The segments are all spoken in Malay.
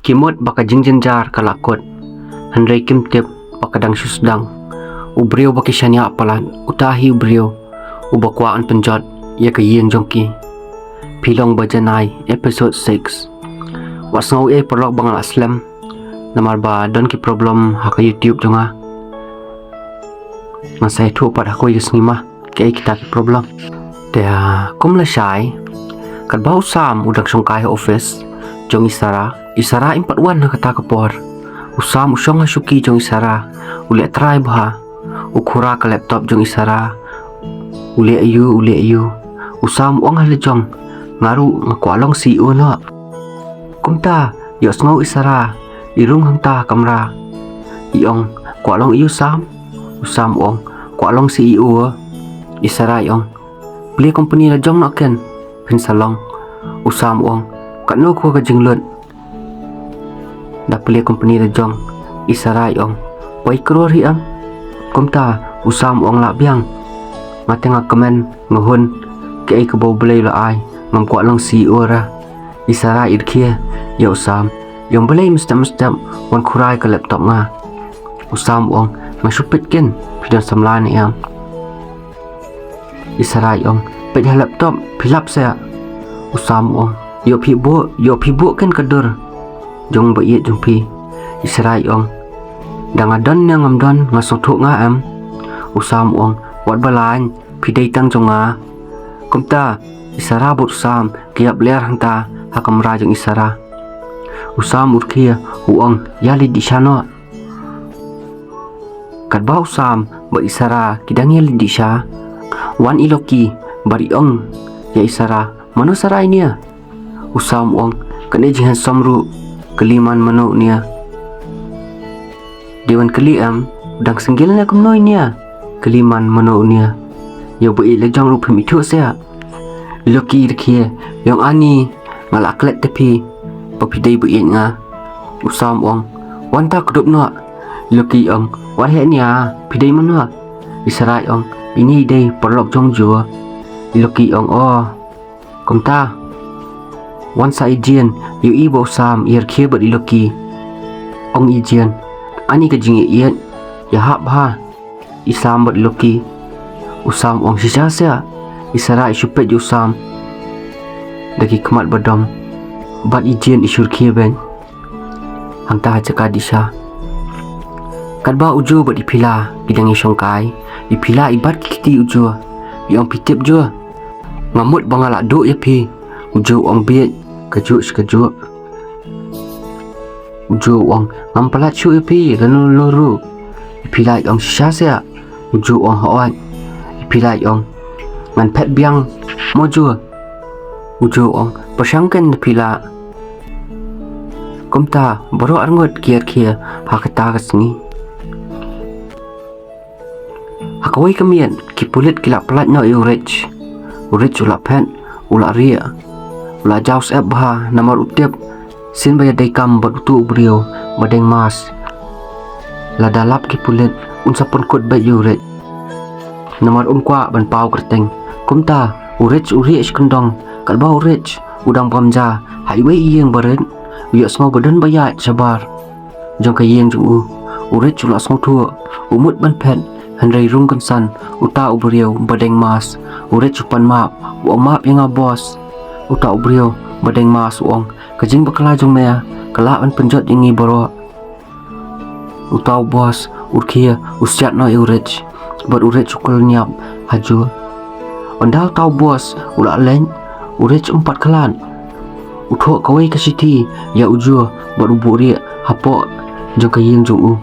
Kimot baka jingjenjar kalakot. Handray kimtip baka dang susdang. Ubriyo baki syanya apalan. Utahi ubriyo. Ubakwaan penjot. Ya kayin jongki. Pilong Bajanai episode 6. Wasngau perlok bangal aslam. Namar ba don ki problem haka YouTube jonga. Masai tu pad aku yusngima ke kita ki problem. Dia kumla syai. Kad bau sam udak songkai office jong isara impat wan kata kapor. Usam usong suki jong isara. Ule try bah. Ukura ke laptop jong isara. Ule ayu. Usam uang hale jong. Ngaru ngakwalong CEO no. Kumta yos ngau isara. Irung hangta kamera. Iong kwalong iu sam. Usam uang kwalong CEO. Isara iong. Beli company la jong noken. Pin salong. Usam uang. Kat no ko ka jinglut. Da beli company la jong. Isara iong. Wai kror hiam. Kumta usam uang la biang. Mateng komen ngehun. Ke ke bau belai la ai. Ngam kwalong CEO ra. Isara irkia. Ya usam. Yang belai mesti wan kurai ke laptop nga. Usam uang. Masupit ken. Pidon samlan iam. Isara iong. Pedah laptop. Pilap saya. Usam uang. Yo pibuk kan kadur. Jong baiet jong pi. Isara iong. Dang adon yang ngamdon ngasong thuk nga am. Usam uang. Wat balain. Pidai tang jong nga. Kumta. Isara bot usam. Kiap ler hangta. Hakam rajong isara. Usam urkia. Uang. Yali di syano. Kadba usam. Ba isara. Kidang yali di sya. Wan iloki. Bari ong. Ya isara. Mano sarai niya. Usam uang. Kene jihan somru. Keliman mano niya. Dewan keliam. Udang senggil na kumnoy niya. Keliman mano niya. Yo bui lejong rupim itu saya. Loki irkia. Yang ani. Ngalaklet tepi. Papidai bui nga. Usam uang. Wanta kudup no. Loki ong. Wahai niya. Pidai mano. Isarai ong. Ini day perlok jong jua. Loki ong. Oh. Kumta. Wan sa ijian. Yu ibo usam. Irkia bat iloki. Ong ijian. Ani ka jingi iyan. Ya hap ha. Isam bat iloki. Usam ong sisa saya. Isara isupet usam. Dagi kemat badam. Bat ijian isur kia ben. Hangta cakap disha. Kadba ujo bat ipila. Bidang isongkai. Ipila ibat kiti ujo. Yang pitip jo. Ngamut bangalak duk ya pi. Ujo ong biet. Kejuk. Ujo ong ngampalat cu ya pi. Ganu loru. Ipila ong sisa saya. Ujo ong hawat. Ipila ong ngan pet biang mojo. Ujo ong persangkan pila. Kumta baru arngot kia hakata kesni. Hakawai kemian kipulit kilap pelat no urich ulak pen ulak ria ulak jaus ep bah namar utiap sin bayar daikam berutu brio badeng mas la dalap kipulit unsapun kut bay urich namar kwa ban pau kerteng. Kumta urich kendong kalba urich udang pamja highway iyeng baren uyok semua badan bayat sabar jong kayeng jong urich ulak semua tua umut ban pen handrai rung konsan uta ubrio badeng mas urich upan map uang map yang bos uta ubrio badeng mas uang kajing bakala jong mea kala ban penjot ingi boro uta bos urkia usiat no urich bar urich ukul nyap haju ondal tau bos ulak leng urich 4 kalan uthok kawai ke city ya ujo bar uburi hapok jong kayeng jong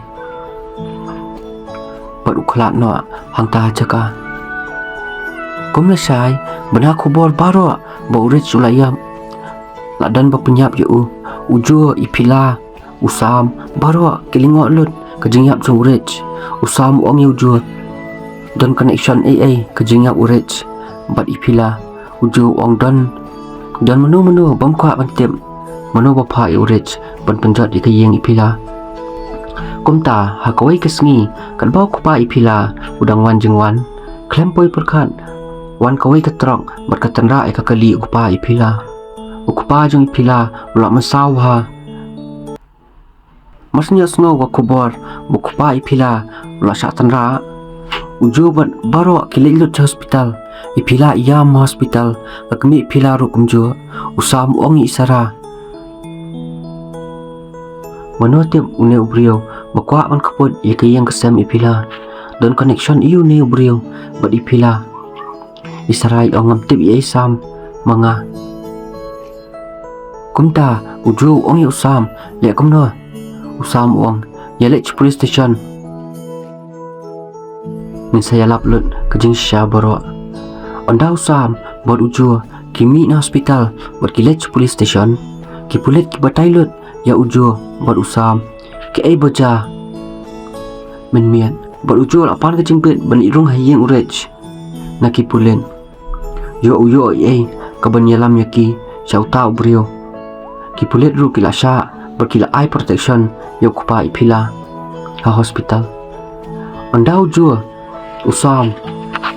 bar uklat no hangta jaka kumle sai bena kubor baro ba urich ulayam ladan ba penyap yu ujo ipila usam baro kelingok lut kejingyap jong urich usam ong ujo don connection AA kejingyap urich bat ipila ujo ong don menu bamkwa bantip menu bapa urich ban penjot di kayeng ipila. Kumta hakawai kesngi kan bau kupa ipila udang wan jeng wan klempoi perkat wan kawai ketrok berkatendra eka kali kupa ipila ukupa jeng ipila ulak mesau ha Marsnya sngo wa kubor bukupa ipila la syatan ra ujubat baro kilit hospital ipila iyam hospital akmi ipila ru kumjo usam ongi isara menotip une ubrio bakwa man kapot ikayang kesem ipila don connection iu ne ubrio bad ipila isarai ongam tip isam manga kumta uju ongi usam le kumno usam uang yalek police station min saya laplut kejing sya baro onda usam bot uju kimi na hospital bot kilek police station ki pulet ki batailut ya uju bot usam ki ai boja min mian bot uju apar kejing pet ban irung hayeng urech na ki pulen yo ai kaban yalam yaki syauta ubrio ki pulet ru kila sya berkila eye protection yang kupa ipila ha hospital onda uju usam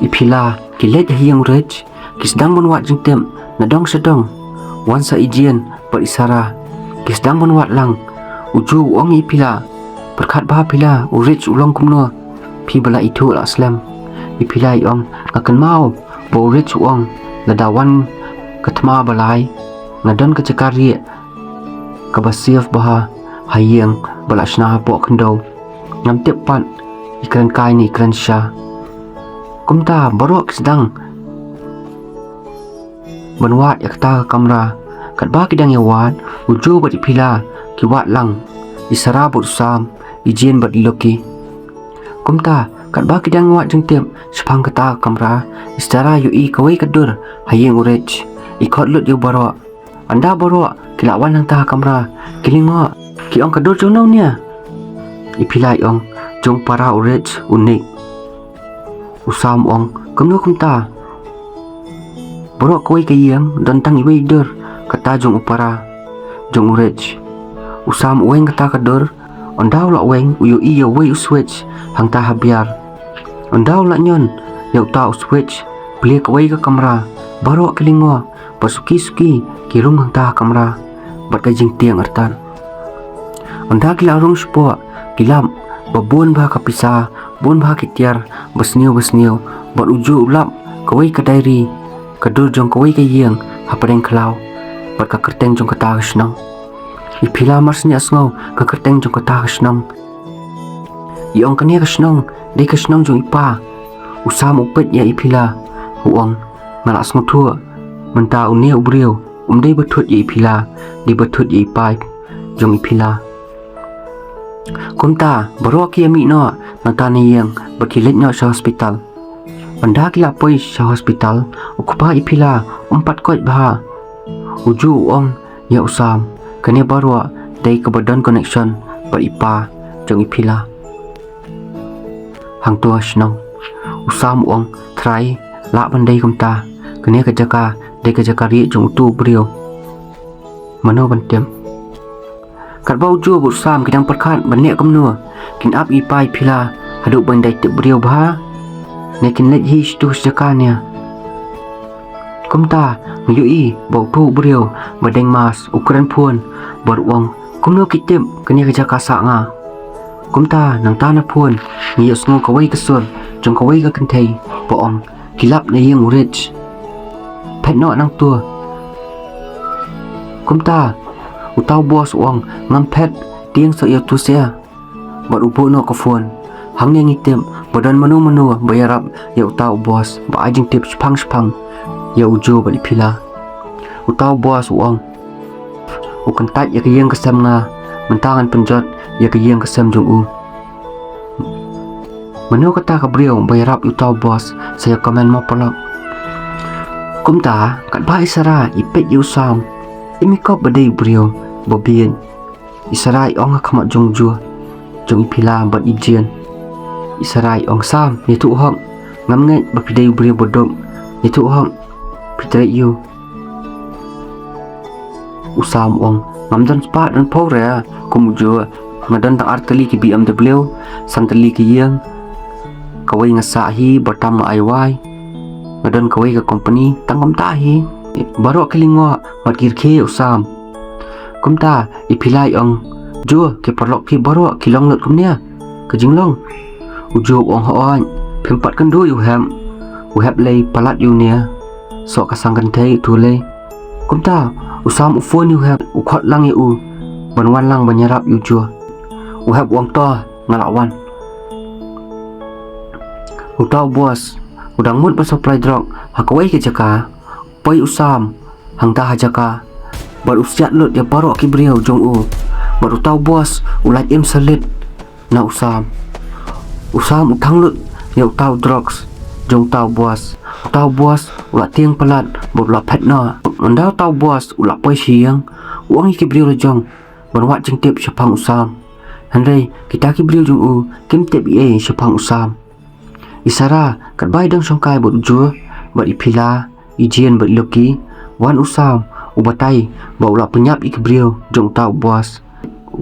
ipila kilet hiyang rech kisdang menwat jengtem nadong sedong wansa ijian berisara kisdang menwat lang uju ong ipila berkat bah pila urech ulong kumno pi bala itu la aslam ipila iong akan mau bo urech uong ladawan ketma balai ngadon kecekari kabasiaf baha hayang balasna po kendo ngam tepat ikran kai ni ikran sya kumta barok sedang banwat yakta kamera kat ba kidang yawat uju bat ipila kiwat lang isara bot sam ijin bat loki kumta kat ba kidang wat jengtep sepang kata kamera istara yui kawai kadur hayang urech ikot lut yu barok anda barok kilawan nang ta kamera kilingo ki ong kadur jonau nia ipila ong jong para urech unik usam ong kumno kumta borok koi kayang dan tang iwe dur kata jong upara jong urech usam ueng kata kadur ondau la ueng uyu iya we uswech hang ta habiar ondau la nyon yau ta uswech beli kawai ke kamera borok kilingo pasuki kirung hang ta kamera bat kajing tiang artan onda kila rung spo kilam babun bah kapisa bun bah kitiar besniu bat uju ulap kawai ka diary kadur jong kawai ka yeng hapadeng klau bat ka kerteng jong kata snang ipila marsnya snau ka kerteng jong kata snang iong kania ka snang de ka snang jong ipa usam upet ya ipila huang malak sngu menta unia ubrio umdei betut ya ipila di betut ya ipai jong ipila kumta baro ki ami no natani yang berkilet no sa hospital anda kila poi sa hospital ukupa ipila umpat kot bah uju ong ya usam kane baro dei ke badan connection ber ipa jong ipila hang tua snong usam ong try la bandai kumta kane ka jaka dei ka jaka ri jong tu brio mano bantem kat bau ju bu sam kidang perkat banek kumno kin ap ipai pila haduk bandai te brio bah nekin let hi stu sejakanya kumta ngui bau tu brio badeng mas ukuran pun beruang kumno kitem kene kerja kasak nga kumta nang tanah pun ngiyo sngo kawai kesur jong kawai ka kentai boong kilap na yeng urech pet no nang tua kumta utau bos uang ngampet tiang so ya tusia bat ubu no ka phone hang yang item badan manu bayarap ya utau bos ba ajing tip spang ya ujo bali pila utau bos uang ukan tat ya kayang kesam nga mentangan penjot ya kayang kesam jong u manu kata ka brio bayarap utau bos saya komen mo polok kumta kat ba isara ipet yu sam imikop badai brio bobien isarai ong khamat jong jua jong ipila bat ijian isarai ong sam ni tu hong ngam ngai bapidai brio bodom ni tu hong pitrai yu usam ong ngam dan spat dan pore kumujua ngadan ta arteli ki BMW santeli ki yang kawai ngasahi batam aiwai ngadan kawai ka company tangam tahi baro kelingo matkir ke usam kumta ipilai ong Jua ke perlok pi baru kilong lut kum nia ke jinglong uju ong hoan phimpat kan du yu heb lei palat yu nia so ka sangkan thei tu le kum ta usam ufon yu heb u khot lang yu banwan lang banyarap yu jua u heb wang to ngalawan u tau bos udang mut pa supply drug hakawai ke jaka poi usam hang ta jaka bar usiat lut ya baru ki briau jong u baru tahu bos ulat im salit na usam utang lut ya tahu drugs jong tahu bos ulat tiang pelat baru la pet na anda tahu bos ulat poi siang uang ki briu jong berwat jeng tip syapang usam handai kita ki briu jong u kim tip e syapang usam isara kat bai dang songkai bot jua bat ipila ijien bat loki wan usam ubatai ba ulat penyap ik briu jong tahu bos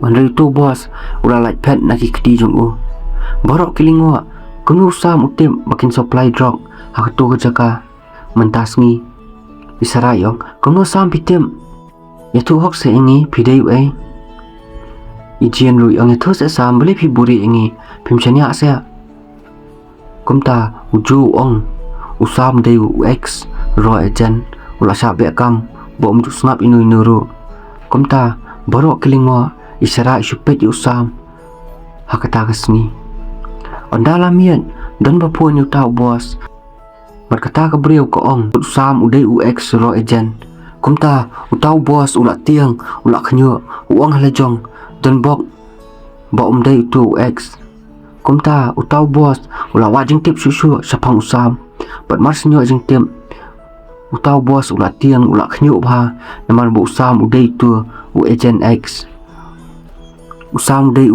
Andai tu bos ulah light pet nak ikdi jong u barok kilingwa kunu usam utim makin supply drug hak tu jaka mentasngi isarayong kunu sam pitim ya tu hok se ingi pidai ai ijien lui ang tu se sam beli pi buri ingi pimchania se kumta uju ong usam dei x ro ejen ulah sha be kam bom tu snap inu nuru kumta barok kilingwa isara syupet usam hakata kasni ondala mian dan bapun yu tau bos berkata ke beliau ke ong usam udai ux ro ejen kumta utau bos ulat tiang ulat khnyo uang halajong dan bok ba dai tu ux kumta utau bos ulat wajing tip susu sapang usam bat mas nyo jing tim utau bos ulat tiang ulat khnyo ba namar bu usam udai tu ejen x usam dei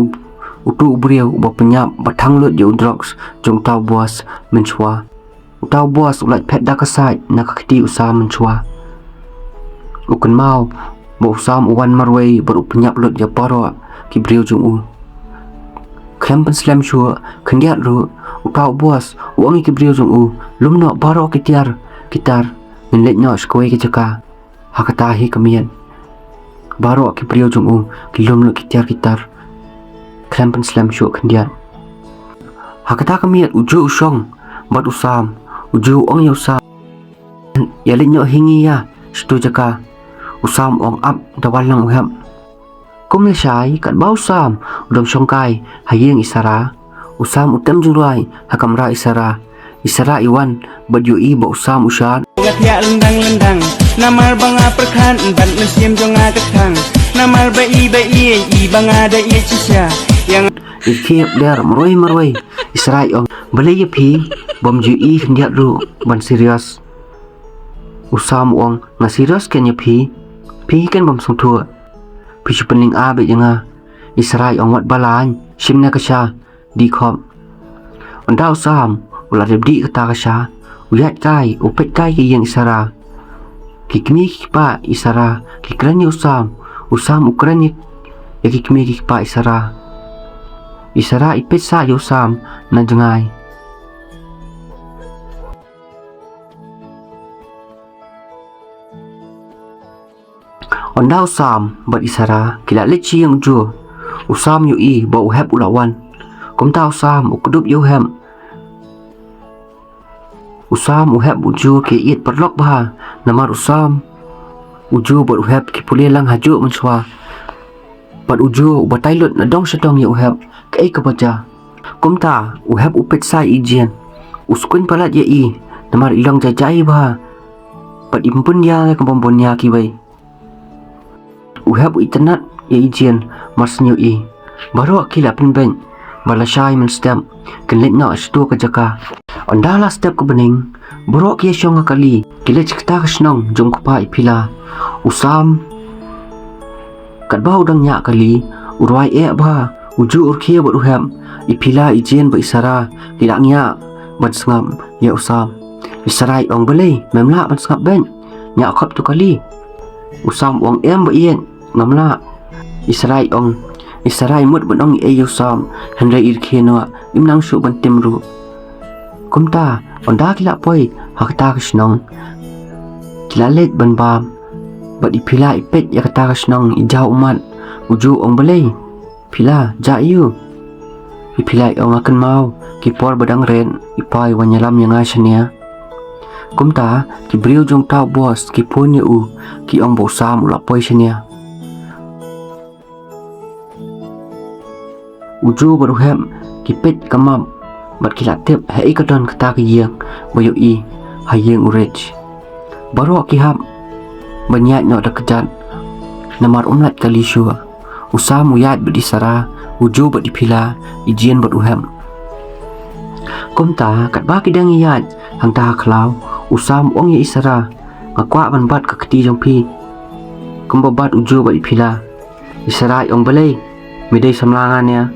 utu briau ba penyap batang lut yu drugs jong tau bos menchwa utau bos ulat pet da kasai nak khti usam menchwa ukun mau ba usam uwan marwei baru penyap lut ya paro ki briau jong u klempen slam shua khendiat ru utau bos uang ki briau jong u lumno baro kitar minlet nyo skoi ki jaka hakata hi kamian baro ki briau jong u kilum lu kitar klempen slam shua khendiat hakata kamiat uju usong bat usam uju ong ya usam ya linyo hingi ya stu jaka usam ong up dawalang uham kum le shai kat bau usam udam songkai hayeng isara usam utem jungrai hakamra isara iwan baju i ba usam ushan ya lendang namar banga perkhan ban mesim jonga ketang namar bai i banga da i cisya yang ikip der maroi israi ong beli pi bom ju i khendiat ru ban serius usam ong na serius ken ya pi ken bom song thua pi chupening a be janga israi ong wat balan simna kasha di khom onda usam ulah di kata kasha uyat kai upet kai ki yang isara kikmi pa isara kikrani usam ukrani ya kikmi pa isara ipet sa usam na jengai onda usam bat isara kila lechi yang ju usam yu i ba uhab ulawan kumta usam ukudup yu hem usam uhab uju ke it perlok bah namar usam uju bat uhab ki pulelang haju menswa bat uju batailut na dong sedong ya uhab kai ke baca kumta uhab upet sai ijian uskun palat ya i namar ilang jajai bah bat impun ya kampon ya ki bai uhab internet ya ijian masnyu i baru akila penben bala syai men step kelet na stu ka jaka ondala step ke bening borok ye syong kali kile cikta kesnong jong kupa ipila usam kat bau dang nya kali urwai e ba uju urkhia bot uham ipila ijen ba isara tilangnya ban sngam ya usam isarai ong belai memla ban sngap ben nya khop tu kali usam ong em ba ien ngamla isarai mut ban ong e usam handai irkheno imnang su ban timru kumta onda kila poi hakta kesnong kila let ban bam bat ipila ipet ya kata kesnong ijau umat uju ong belai Pila, ja you. Ipilai ong akan mau, kipor badang ren, ipai wanyalam yang asania. Kumta, ki brio jong tau bos, ki punya ki ong bosam ulapoi sania. Ujo baru hem, ki pet kamam, bat kilatip hei kadon kata ki yang, bayo i, hayeng urech. Baru ki ham, banyak nyok dah kejan, namar umlat kali syua. Usam uyat berdisara, ujo berdipila, ijian beruhem. Kumta, kat baki dang iyat, hang taha kelau, usam ong ya isara, ngakwak ban bat ke keti jong pi. Kumbabat ujo berdipila, isara ong balai, medai samlangannya.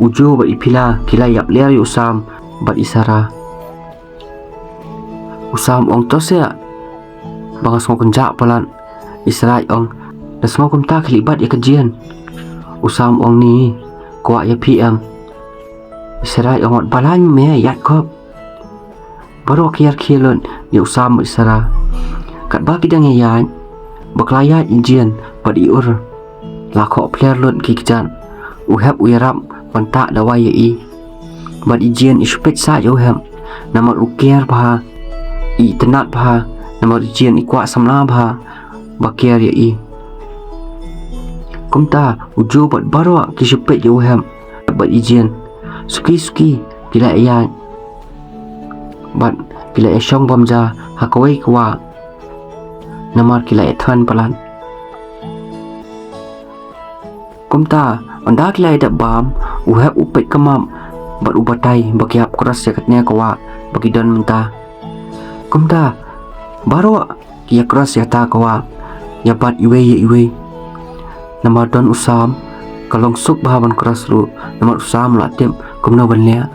Ujo berdipila, kila yap liar usam, bat isara. Usam ong tos ya, bangas ngok kenjak pelan, isara ong. Dan semua kumta kelibat ya kejian. Usam ong ni kuat ya PM. Serai ong balan me yat kop. Baru kiar kilon ya usam isara. Kat bagi dang ya baklayat ijian pad iur. Lakok player lon ki kejan. Uhap uyarap pantak dawai ya i. Bad ijian ispet sa yo hem. Nama ukiar bah. I tenat bah. Nama ijian ikuak samla bah. Bakiar ya i. Kumta ujo bat barwa ki sepet yo hem bat ijian suki kila ayan bat kila esyong bamja hakawai kwa namar kila ethan palan. Kumta anda kila edak bam uhap upet kamam bat ubatai bakiap keras yakatnya kwa bagi don menta. Kumta barwa ki keras yata kwa ya bat iwe nama don usam kalong suk bahaban keras lu nama usam latim kumna banlia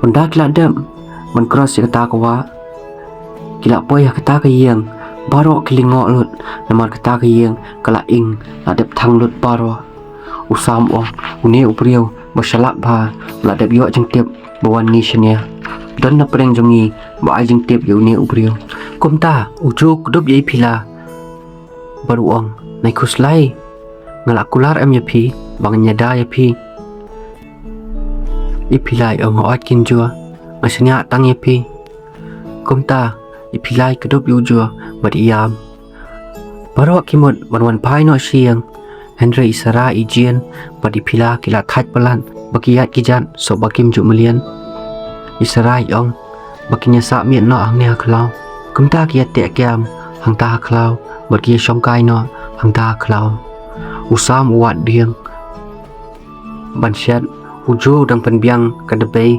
onda kila dem man keras ya kata kawa kila poy ya kata kayeng baro kilingok lut nama kata kayeng kala ing ladep thang lut baro usam ong uni upriu masyalak ba ladep yo jengtip bawan ni shania don na preng jongi ba ai jengtip yo uni upriu kumta ujuk dop yai pila baru ong nai kuslai ngalakular em yapi bang nyada yapi ipilai ong oat kinjua masnya tang yapi kumta ipilai kedop yujua badiam baru kimot wanwan pai no siang Henry isara ijian badipila kila thaj pelan bakiat kijan so bakim juk melian isara ong bakinya sa miet no angnya klau kumta kiat te kiam hang ta klau bagi songkai no hang ta klau usam uat biang bansyat ujo dang penbiang kadebei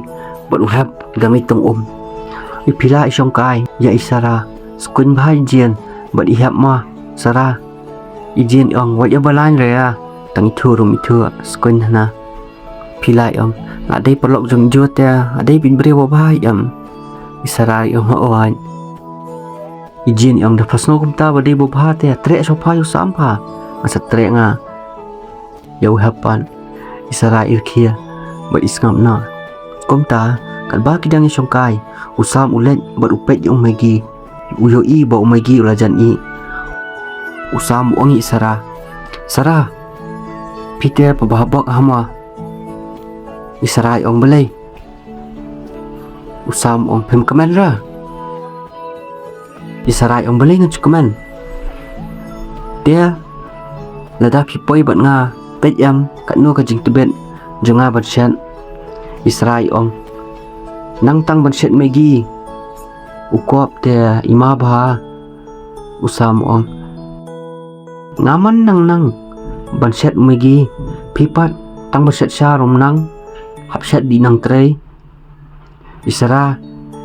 beruhap dang itung ipila isongkai ya isara skun bahai jian bad ihap ma sara ijin ong wat ya balan rea tang itu rum itu skun na pila ong adai pelok jong jot ya adai bin brewa bahai isara ong oan ijin ong da pasno kumta badai bobha te trek sopa yu sampa asa trek nga yau hapan isara irkia bad isngam na kumta kan ba kidang isongkai usam ulet bad upet yung magi uyo i ba umagi ulajan i usam ongi sara Peter pabahabak hama isara ong balay usam ong pem kaman ra isara ong balay ng cukuman dia lada pipoi bat nga pet yam kat no ka jing tibet jonga bat syan isara ong nang tang ban syan megi ukop te ima ba usam ong ngaman nang ban syan megi pipat tang ban syan syarom nang hap syan di nang tray isara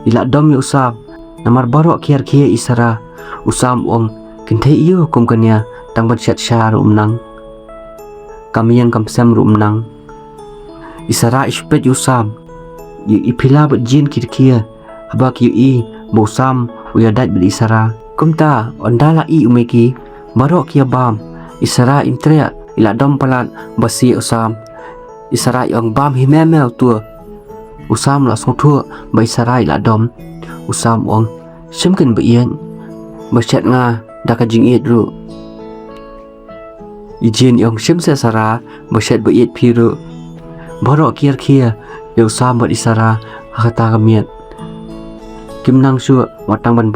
ila dom yu usam namar baro kiar isara usam ong kintay iyo kum kanya tang ban syan syarom nang kami yang kamsam rum nang isara ispet usam yu ipila bat jin kirkia habak yu i bosam uyadat bil isara kumta ondala i umeki baro kia bam isara imtrea ila dom palat basi usam isara yang bam himemel tua usam la song tua bai isara ila dom usam ong simken beien basyat nga daka jing it ru Ijin yong sim se sara baset ba yet piru borok kier kia yong sam bat isara hakata kamiet kim nang su watang ban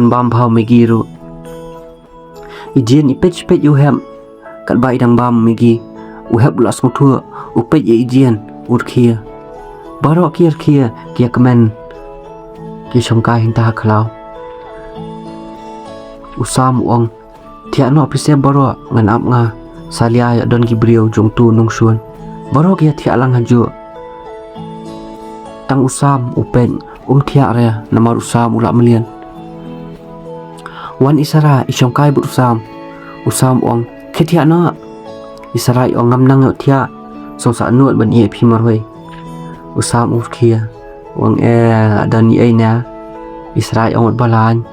bam phau megiru ijin ipech pech yu hem kat bai dang bam megi u heb las mutu u pech ye ijin ur kia borok kier kia kemen ki songkai hinta khlau usam uang Tiak no apise baro ngan ap nga salia ya don gibriu jong tu nong suan baro kia tiak lang haju tang usam upen tiak rea namar usam ulak melian wan isara isong kai but usam ong ke tiak no isara ong ngam nang tiak song sa nuat ban ye pi marwei usam kia wang dan ye na isara ong balan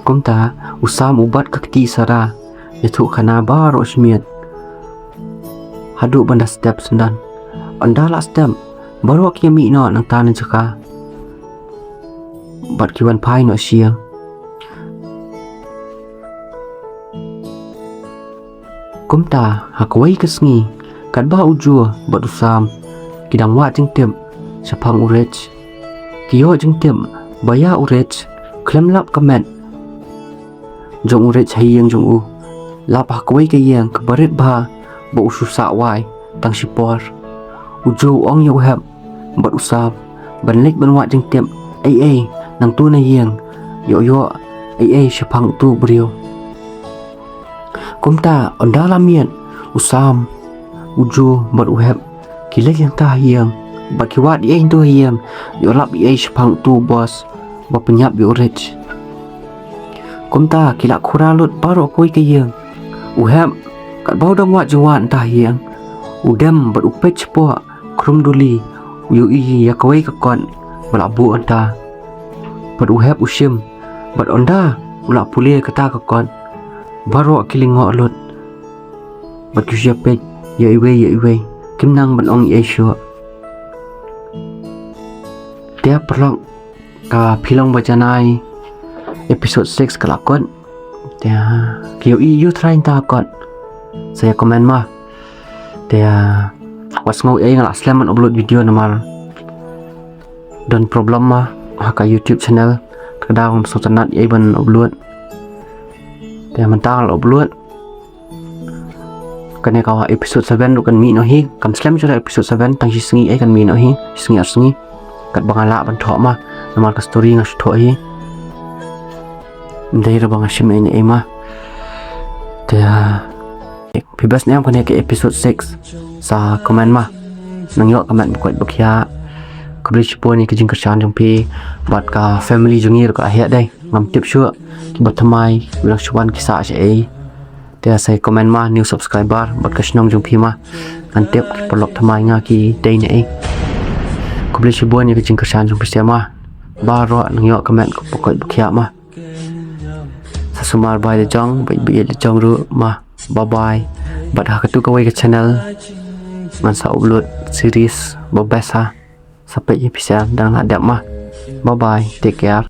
kumta usam ubat kakti sara yaitu kana baro smiat hadu banda step sendan andala step baro kia mi no nang tanan jaka bat kiwan pai no siang kumta hakwai kesngi kat ba ujua bat usam kidang wa jeng tem sapang urech kiyo jeng tem baya urech klem lap kamet jong urech hayang jong u lap hakwai ke yang kabarit ba ba ususa wai tang sipor ujo ong yo heb bat usab ban lek ban wa jeng tem ai nang tu na yang yo ai sapang tu brio kumta ondala mian usam ujo bat uheb kilek yang ta yang bat kiwat ai tu yang yo lap ai sapang tu bos ba penyap yo urech kumta kila kuralut baro koi ke yang uham kat bau dong wa juan tah yang udam ber upech po krum duli yu ya koi ka kon balabu anta ber uhab usim ber onda ula pule kata ka kon baro kilingo lut ber kusya pech ya iwe kimnang ban ong ye shu tiap perlong ka pilong Bajanai episode 6 kelakon dia kio you trying takon saya komen mah dia was ngau ngalak selamat upload video namal dan problem mah haka YouTube channel kadang sotanat ban upload dia mentang upload kane kawa episode 7 kan mi no hi kam slam jura episode 7 tang singi kan mi no hi singi kat bangala ban thok mah namal ka story ngas thok hi dari bang Hashim ini Emma dia bebas ni am ke episode 6 sa komen mah nang yo komen kuat bakya kablich po ni kijing kerjaan jong pi bat ka family jongir ka ahya dai ngam tip shu bat thamai bilang chuan kisah ai dia sai komen mah new subscriber bat ka snong jong pi mah ngan tip pelok thamai nga ki dai ni ai kablich po ni kijing kerjaan jong pi mah baro nang yo komen ko kuat bakya mah sumar bai de jong bai de jong ru ma bye bye bat ha katu kawai ke channel man sa upload series babasa sampai episode dan ada mah bye bye take care.